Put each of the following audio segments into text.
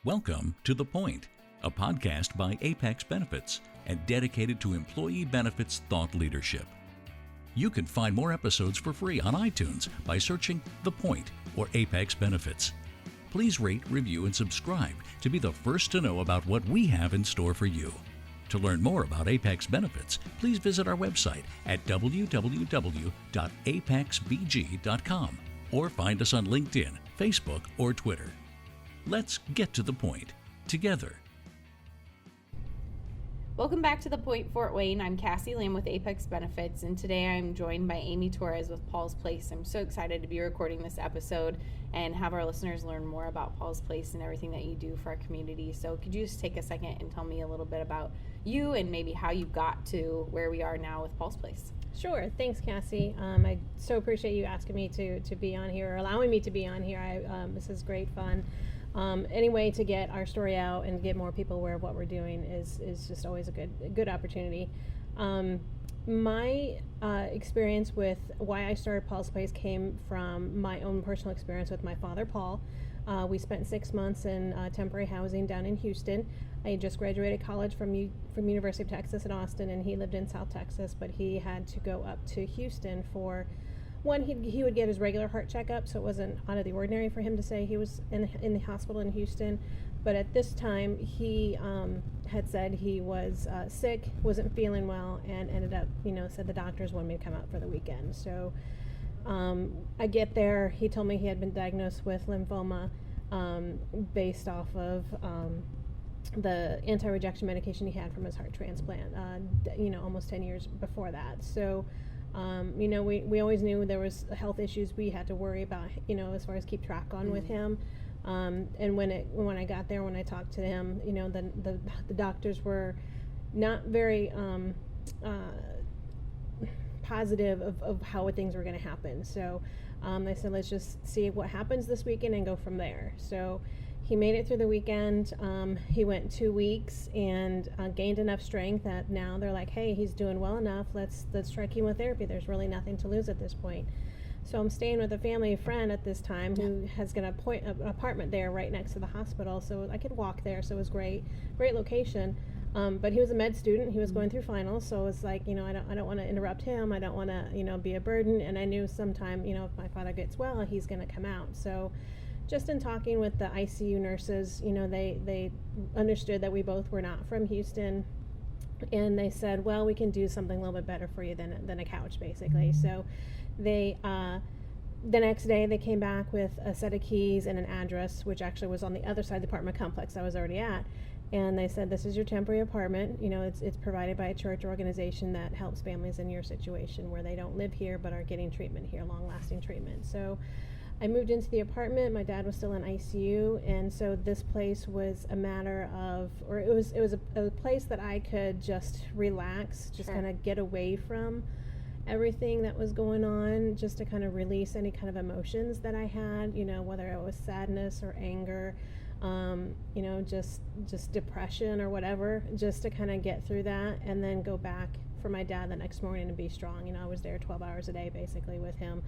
Welcome to The Point, a podcast by Apex Benefits and dedicated to employee benefits thought leadership. You can find more episodes for free on iTunes by searching The Point or Apex Benefits. Please rate, review, and subscribe to be the first to know about what we have in store for you. To learn more about Apex Benefits, please visit our website at www.apexbg.com or find us on LinkedIn, Facebook, or Twitter. Let's get to the point together. Welcome back to The Point Fort Wayne. I'm Kassee, Lamm with Apex Benefits, and today I'm joined by Amy Torrez with Paul's Place. I'm so excited to be recording this episode and have our listeners learn more about Paul's Place and everything that you do for our community. So could you just take a second and tell me a little bit about you and maybe how you got to where we are now with Paul's Place? Sure. Thanks, Kassee. I so appreciate you asking me to be on here, or allowing me to be on here. This is great fun. Any way to get our story out and get more people aware of what we're doing is just always a good opportunity. My experience with why I started Paul's Place came from my own personal experience with my father, Paul. We spent 6 months in temporary housing down in Houston. I had just graduated college from University of Texas at Austin, and he lived in South Texas, but he had to go up to Houston for one. He would get his regular heart checkup, so it wasn't out of the ordinary for him to say he was in the hospital in Houston. But at this time, he had said he was sick, wasn't feeling well, and ended up, said the doctors wanted me to come out for the weekend. So I get there. He told me he had been diagnosed with lymphoma based off of the anti-rejection medication he had from his heart transplant, almost 10 years before that. So, we always knew there was health issues we had to worry about, as far as keep track on with him. And when I got there, when I talked to him, the doctors were not very positive of how things were going to happen. So they said, let's just see what happens this weekend and go from there. So he made it through the weekend. He went 2 weeks and gained enough strength that now they're like, hey, he's doing well enough. Let's try chemotherapy. There's really nothing to lose at this point. So I'm staying with a family friend at this time who has got an apartment there right next to the hospital, so I could walk there. So it was great location. But he was a med student. He was going through finals, so it was like, I don't want to interrupt him. I don't want to, be a burden. And I knew sometime, if my father gets well, he's going to come out. So just in talking with the ICU nurses, they understood that we both were not from Houston, and they said, well, we can do something a little bit better for you than a couch, basically. So they the next day they came back with a set of keys and an address, which actually was on the other side of the apartment complex I was already at. And they said, this is your temporary apartment. It's provided by a church organization that helps families in your situation where they don't live here but are getting treatment here, long-lasting treatment. So I moved into the apartment. My dad was still in ICU, and so this place was a matter of, or it was a place that I could just relax, just kind of get away from everything that was going on, just to kind of release any kind of emotions that I had, whether it was sadness or anger, just depression or whatever, just to kind of get through that and then go back for my dad the next morning and be strong. I was there 12 hours a day basically with him,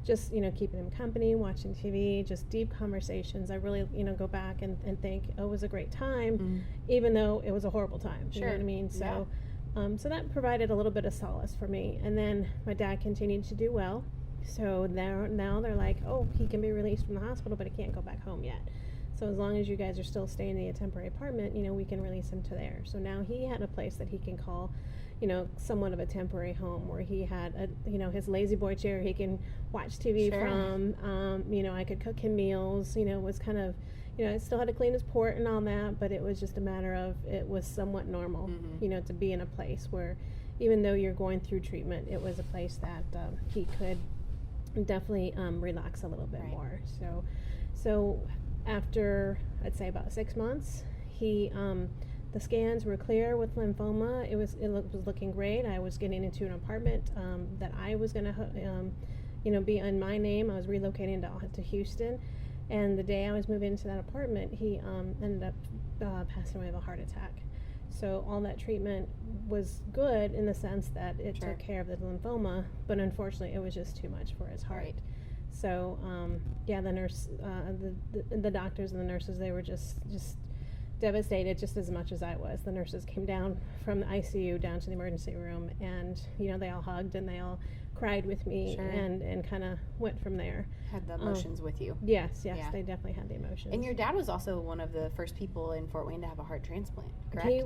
just, keeping him company, watching TV, just deep conversations. I really, go back and think, oh, it was a great time, even though it was a horrible time. You know what I mean? So, so that provided a little bit of solace for me. And then my dad continued to do well. So now they're like, oh, he can be released from the hospital, but he can't go back home yet. So as long as you guys are still staying in a temporary apartment, we can release him to there. So now he had a place that he can call, somewhat of a temporary home, where he had his lazy boy chair he can watch TV from. I could cook him meals. Was kind of, I still had to clean his port and all that, but it was just a matter of, it was somewhat normal, to be in a place where, even though you're going through treatment, it was a place that he could definitely relax a little bit more. So after, I'd say about 6 months, the scans were clear with lymphoma. It was looking great. I was getting into an apartment that I was going to, be in my name. I was relocating to Houston, and the day I was moving into that apartment, he ended up passing away of a heart attack. So all that treatment was good in the sense that it took care of the lymphoma, but unfortunately, it was just too much for his heart. So yeah, the nurse, the doctors and the nurses, they were just devastated just as much as I was. The nurses came down from the ICU down to the emergency room, and they all hugged and they all cried with me. Sure. and kind of went from there. Had the emotions with you. Yes, yeah. They definitely had the emotions. And your dad was also one of the first people in Fort Wayne to have a heart transplant, correct? He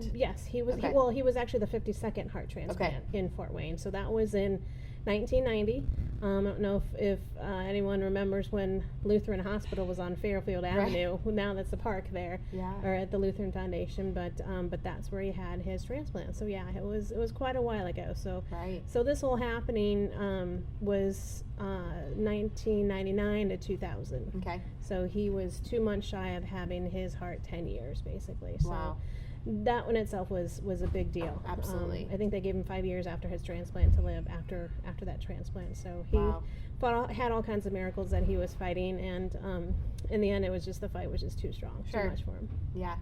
was. Okay. He was actually the 52nd heart transplant in Fort Wayne. So that was in 1990. I don't know if anyone remembers when Lutheran Hospital was on Fairfield Avenue. Right. Now that's the park there, or at the Lutheran Foundation. But that's where he had his transplant. So yeah, it was quite a while ago. So so this whole happening was 1999 to 2000. Okay. So he was 2 months shy of having his heart 10 years basically. So. Wow. That in itself was a big deal. Absolutely. I think they gave him 5 years after his transplant to live after that transplant. So he had all kinds of miracles that he was fighting, and in the end, it was just the fight was just too strong, too much for him. Yeah.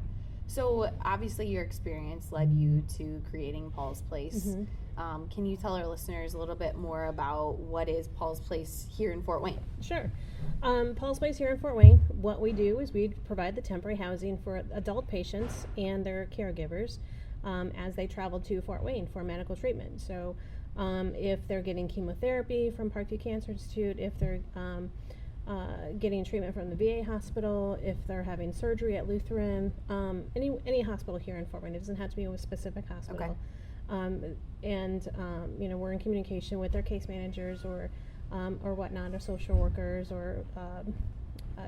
So obviously, your experience led you to creating Paul's Place. Mm-hmm. Can you tell our listeners a little bit more about what is Paul's Place here in Fort Wayne? Sure. Paul's Place here in Fort Wayne, what we do is we provide the temporary housing for adult patients and their caregivers as they travel to Fort Wayne for medical treatment. So if they're getting chemotherapy from Parkview Cancer Institute, if they're getting treatment from the VA hospital, if they're having surgery at Lutheran, any hospital here in Fort Wayne. It doesn't have to be a specific hospital. Okay. We're in communication with their case managers or whatnot, or social workers or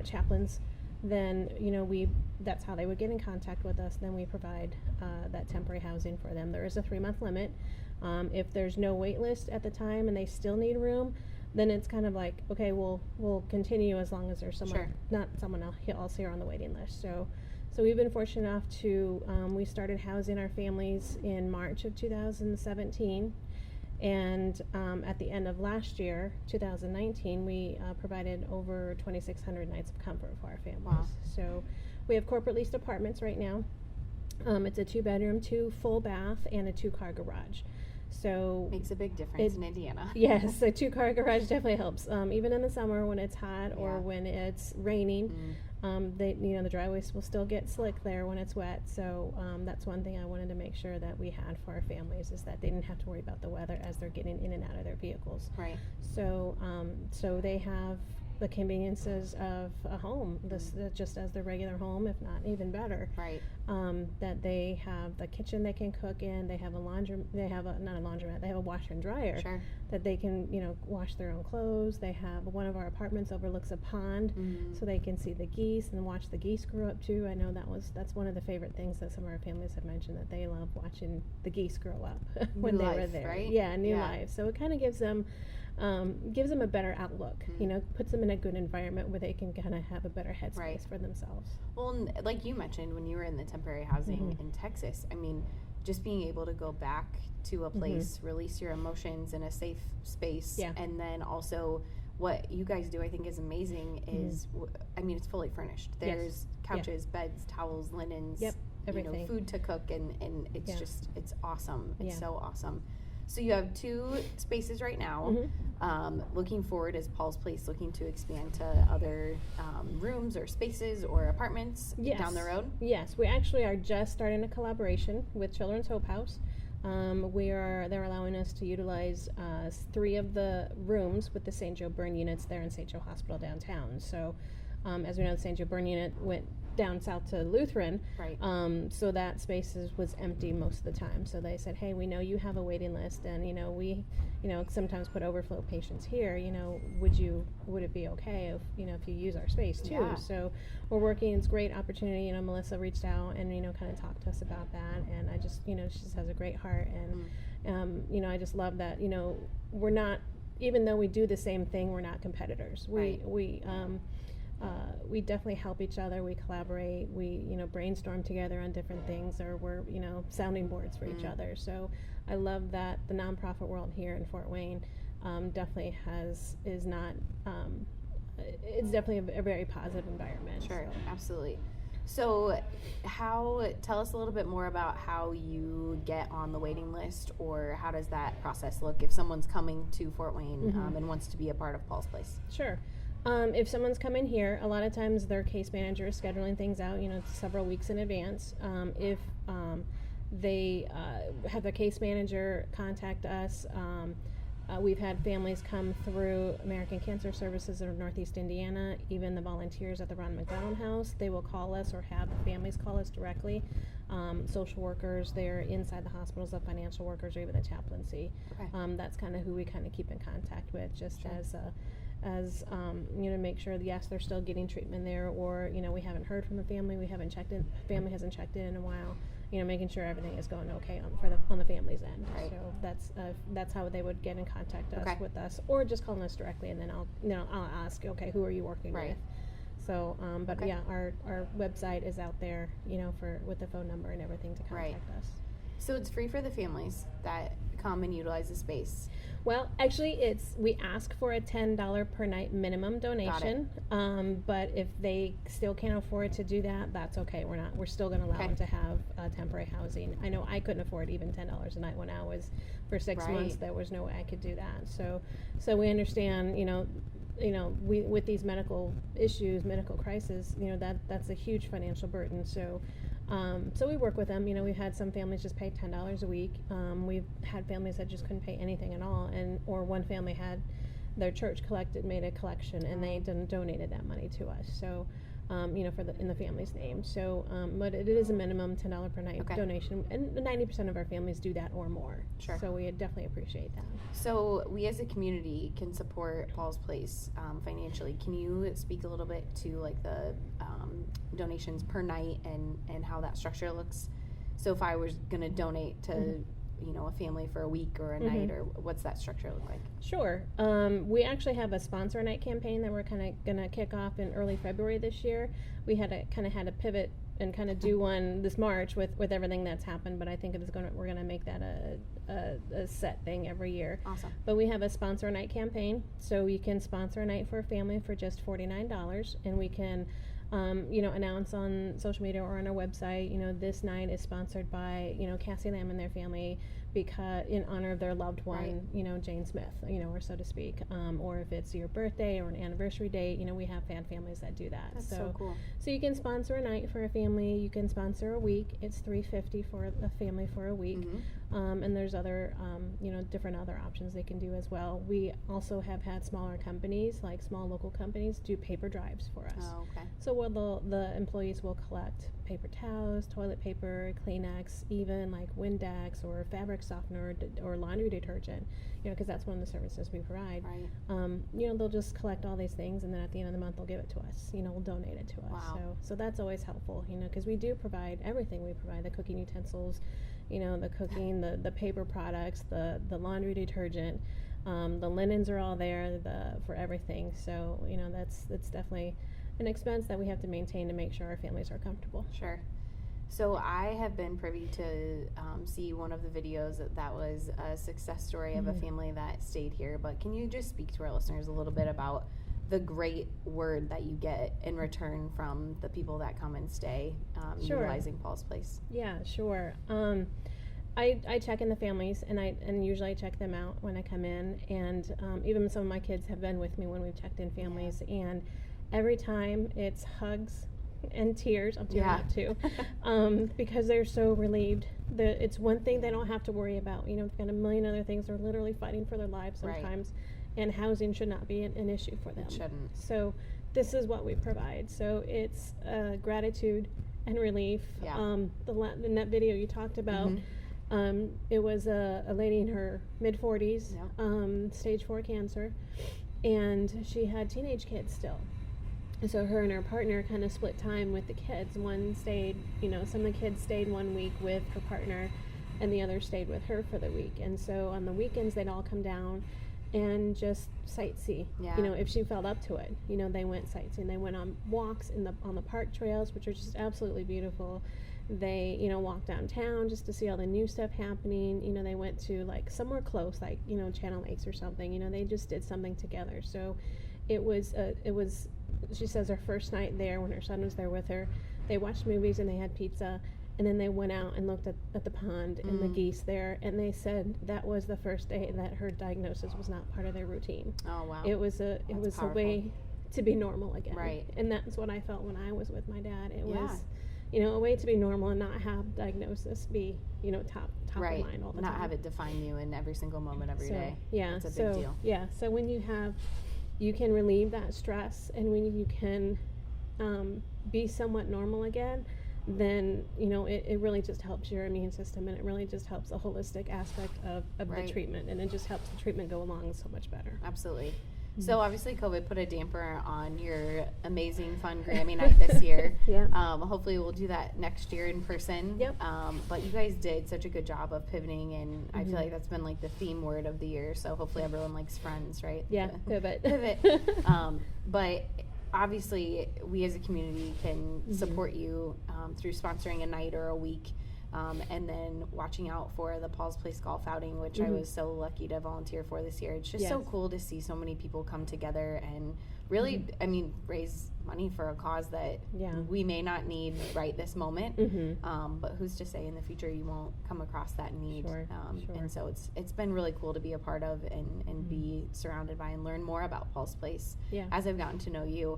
chaplains. Then that's how they would get in contact with us. Then we provide that temporary housing for them. There is a 3-month limit. If there's no wait list at the time and they still need room, then it's kind of like, okay, we'll continue as long as there's someone, not someone else here on the waiting list. So we've been fortunate enough to, we started housing our families in March of 2017. And at the end of last year, 2019, we provided over 2,600 nights of comfort for our families. Wow. So we have corporate leased apartments right now. It's a 2-bedroom, 2 full bath, and a 2-car garage. So makes a big difference in Indiana. Yes, a 2-car garage definitely helps. Even in the summer when it's hot or when it's raining, the driveways will still get slick there when it's wet. So that's one thing I wanted to make sure that we had for our families, is that they didn't have to worry about the weather as they're getting in and out of their vehicles. Right. So they have the conveniences of a home, just as their regular home, if not even better. Right. That they have the kitchen they can cook in. They have a laundromat. They have not a laundromat. They have a washer and dryer. Sure. That they can wash their own clothes. They have one of our apartments overlooks a pond, so they can see the geese and watch the geese grow up too. I know that's one of the favorite things that some of our families have mentioned, that they love watching the geese grow up when they were there. Right? Yeah, new life. So it kind of gives them a better outlook, puts them in a good environment where they can kind of have a better headspace for themselves. Well, like you mentioned, when you were in the temporary housing in Texas, I mean, just being able to go back to a place, release your emotions in a safe space, and then also what you guys do, I think, is amazing. Is it's fully furnished. There's couches, beds, towels, linens, everything, food to cook, and it's just, it's awesome. It's so awesome. So you have 2 spaces right now. Looking forward, is Paul's Place looking to expand to other rooms or spaces or apartments down the road? Yes, we actually are just starting a collaboration with Children's Hope House. They're allowing us to utilize 3 of the rooms with the St. Joe burn units there in St. Joe Hospital downtown. So as we know, the St. Joe burn unit went down south to Lutheran, right? So that space was empty most of the time. So they said, hey, we know you have a waiting list, and we sometimes put overflow patients here. Would it be okay if you use our space too? Yeah. So we're working. It's a great opportunity. Melissa reached out and kind of talked to us about that, and I just she just has a great heart, and I just love that we're not, even though we do the same thing, we're not competitors. We definitely help each other. We collaborate. We brainstorm together on different things, or we're sounding boards for each other. So I love that the nonprofit world here in Fort Wayne definitely is not. It's definitely a very positive environment. Sure, so. Absolutely. So tell us a little bit more about how you get on the waiting list, or how does that process look if someone's coming to Fort Wayne and wants to be a part of Paul's Place? Sure. If someone's coming here, a lot of times their case manager is scheduling things out, several weeks in advance. If they have their case manager contact us, we've had families come through American Cancer Services of Northeast Indiana, even the volunteers at the Ron McDonald House. They will call us or have the families call us directly. Social workers, they're inside the hospitals, the financial workers, or even the chaplaincy. Okay. That's kind of who we kind of keep in contact with, just Sure. as make sure that yes, they're still getting treatment there, or we haven't heard from the family, family hasn't checked in a while, making sure everything is going okay on the family's end. Right. So that's how they would get in contact Okay. with us, or just calling us directly, and then I'll ask, okay, who are you working Right. with? So, but Okay. yeah, our website is out there, with the phone number and everything to Right. contact us. So it's free for the families that come and utilize the space. Well, actually, we ask for a $10 per night minimum donation. But if they still can't afford to do that, that's okay. We're still going to allow Okay. them to have temporary housing. I know I couldn't afford even $10 a night when I was for 6 Right. months. There was no way I could do that. So we understand. We with these medical issues, medical crisis. That's a huge financial burden. So we work with them. We've had some families just pay $10 a week. We've had families that just couldn't pay anything at all, or one family had their church made a collection, and they donated that money to us. So, in the family's name. So, but it is a minimum $10 per night Okay. donation, and 90% of our families do that or more. Sure. So we definitely appreciate that. So we as a community can support Paul's Place financially. Can you speak a little bit to like the donations per night and how that structure looks? So if I was going to donate to a family for a week or a night, or what's that structure look like? Sure. We actually have a sponsor night campaign that we're kind of going to kick off in early February this year. We had a pivot and kind of do one this March with everything that's happened, but I think we're going to make that a set thing every year. Awesome. But we have a sponsor night campaign, so you can sponsor a night for a family for just $49, and we can announce on social media or on our website, this night is sponsored by, Kassee, Lamm and their family, because in honor of their loved one, Right. Jane Smith, or so to speak. Or if it's your birthday or an anniversary date, we have families that do that. That's so cool. So you can sponsor a night for a family, you can sponsor a week. It's $350 for a family for a week. And there's other, different other options they can do as well. We also have had smaller companies, like small local companies, do paper drives for us. Oh, okay. So the employees will collect paper towels, toilet paper, Kleenex, even like Windex or fabric softener or laundry detergent, because that's one of the services we provide. Right. They'll just collect all these things, and then at the end of the month they'll give it to us. We'll donate it to us. Wow. So that's always helpful, because we do provide everything. We provide the cooking utensils, the cooking, the paper products, the laundry detergent, the linens are all there for everything. So that's definitely an expense that we have to maintain to make sure our families are comfortable. Sure. So I have been privy to see one of the videos that was a success story of a family that stayed here. But can you just speak to our listeners a little bit about the great word that you get in return from the people that come and stay Sure. utilizing Paul's Place? Yeah, sure. I check in the families, and usually I check them out when I come in, and even some of my kids have been with me when we've checked in families, and every time it's hugs and tears. I'm tearing up too, because they're so relieved. It's one thing they don't have to worry about. They've got a million other things. They're literally fighting for their lives sometimes, and housing should not be an issue for them. It shouldn't. So this is what we provide. So it's gratitude and relief. Yeah. In that video you talked about, it was a lady in her mid-40s, stage 4 cancer, and she had teenage kids still. So her and her partner kind of split time with the kids. One stayed, some of the kids stayed 1 week with her partner, and the other stayed with her for the week. And so on the weekends, they'd all come down and just sightsee. Yeah. If she felt up to it, they went sightseeing. They went on walks on the park trails, which are just absolutely beautiful. They, walked downtown just to see all the new stuff happening. They went to like somewhere close, like, Channel Lakes or something. They just did something together. So it was, she says her first night there, when her son was there with her, they watched movies and they had pizza, and then they went out and looked at the pond and the geese there, and they said that was the first day that her diagnosis was not part of their routine. Oh, wow. It was a way to be normal again. Right. And that's what I felt when I was with my dad. It Yeah. was, a way to be normal and not have diagnosis be, top Right. of mind all the time. Not have it define you in every single moment every day. Yeah. It's a big deal. Yeah. So when you can relieve that stress, and when you can be somewhat normal again, then it really just helps your immune system, and it really just helps the holistic aspect of Right. the treatment, and it just helps the treatment go along so much better. Absolutely. So obviously COVID put a damper on your amazing fun Grammy night this year. Yeah. Hopefully we'll do that next year in person. Yep. But you guys did such a good job of pivoting, and I feel like that's been like the theme word of the year. So hopefully everyone likes Friends, right? Yeah, pivot. Pivot. But obviously we as a community can support you through sponsoring a night or a week. And then watching out for the Paul's Place golf outing, which I was so lucky to volunteer for this year. It's just so cool to see so many people come together and really, raise money for a cause that we may not need right this moment. But who's to say in the future you won't come across that need? Sure. And so it's been really cool to be a part of and be surrounded by and learn more about Paul's Place as I've gotten to know you.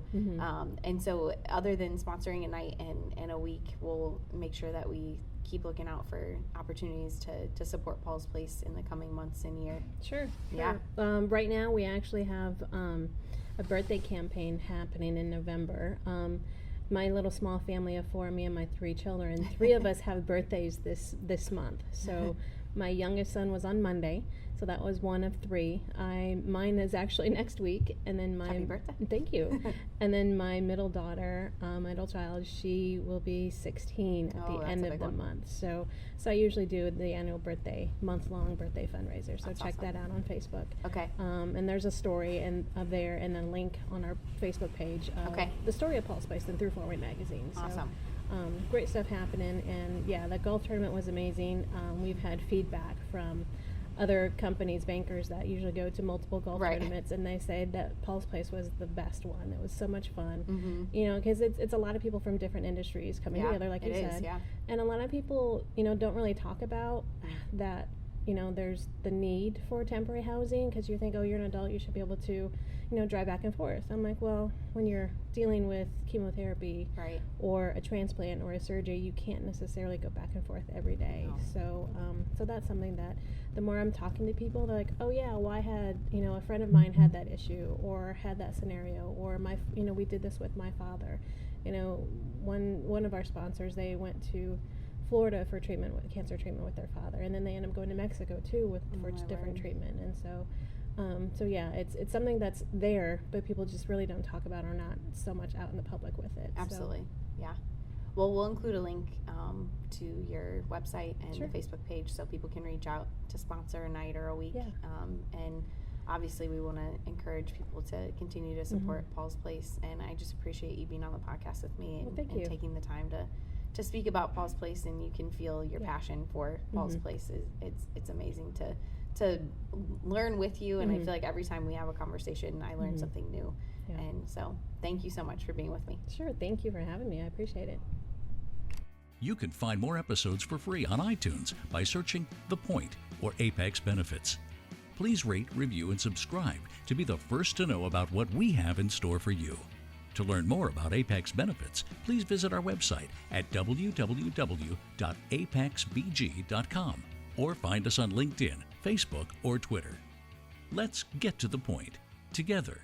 And so other than sponsoring a night and a week, we'll make sure that we keep looking out for opportunities to support Paul's Place in the coming months and year. Sure. Yeah. Right now we actually have a birthday campaign happening in November. My little small family of 4, me and my 3 children, 3 of us have birthdays this month. So my youngest son was on Monday, so that was one of 3. Mine is actually next week, and then Happy birthday. Thank you. And then my middle daughter, my middle child, she will be 16 at the end of the month. So I usually do the annual month-long birthday fundraiser. So That's check awesome. that out on Facebook. Okay. And there's a story there, and a link on our Facebook page. The story of Paul's Place and through Forward Magazine. So, Awesome. Great stuff happening, and the golf tournament was amazing. We've had feedback from other companies, bankers that usually go to multiple golf tournaments, and they say that Paul's Place was the best one. It was so much fun, because it's a lot of people from different industries coming together, like you said, and a lot of people, don't really talk about that. There's the need for temporary housing, because you think, oh, you're an adult, you should be able to, drive back and forth. I'm like, well, when you're dealing with chemotherapy or a transplant or a surgery, you can't necessarily go back and forth every day. So that's something that the more I'm talking to people, they're like, oh yeah, well, I had, a friend of mine had that issue or had that scenario, or we did this with my father. One of our sponsors, they went to Florida for cancer treatment with their father, and then they end up going to Mexico too for different treatment. And so it's something that's there, but people just really don't talk about or not so much out in the public with it. Absolutely. Yeah. Well, we'll include a link to your website and the Facebook page so people can reach out to sponsor a night or a week. And obviously we want to encourage people to continue to support Paul's Place, and I just appreciate you being on the podcast with me and taking the time to speak about Paul's Place, and you can feel your passion for Paul's Place. It's amazing to learn with you, and I feel like every time we have a conversation I learn something new. And so thank you so much for being with me. Sure. Thank you for having me. I appreciate it. You can find more episodes for free on iTunes by searching The Point or Apex Benefits. Please rate, review, and subscribe to be the first to know about what we have in store for you. To learn more about Apex Benefits, please visit our website at www.apexbg.com or find us on LinkedIn, Facebook, or Twitter. Let's get to the point together.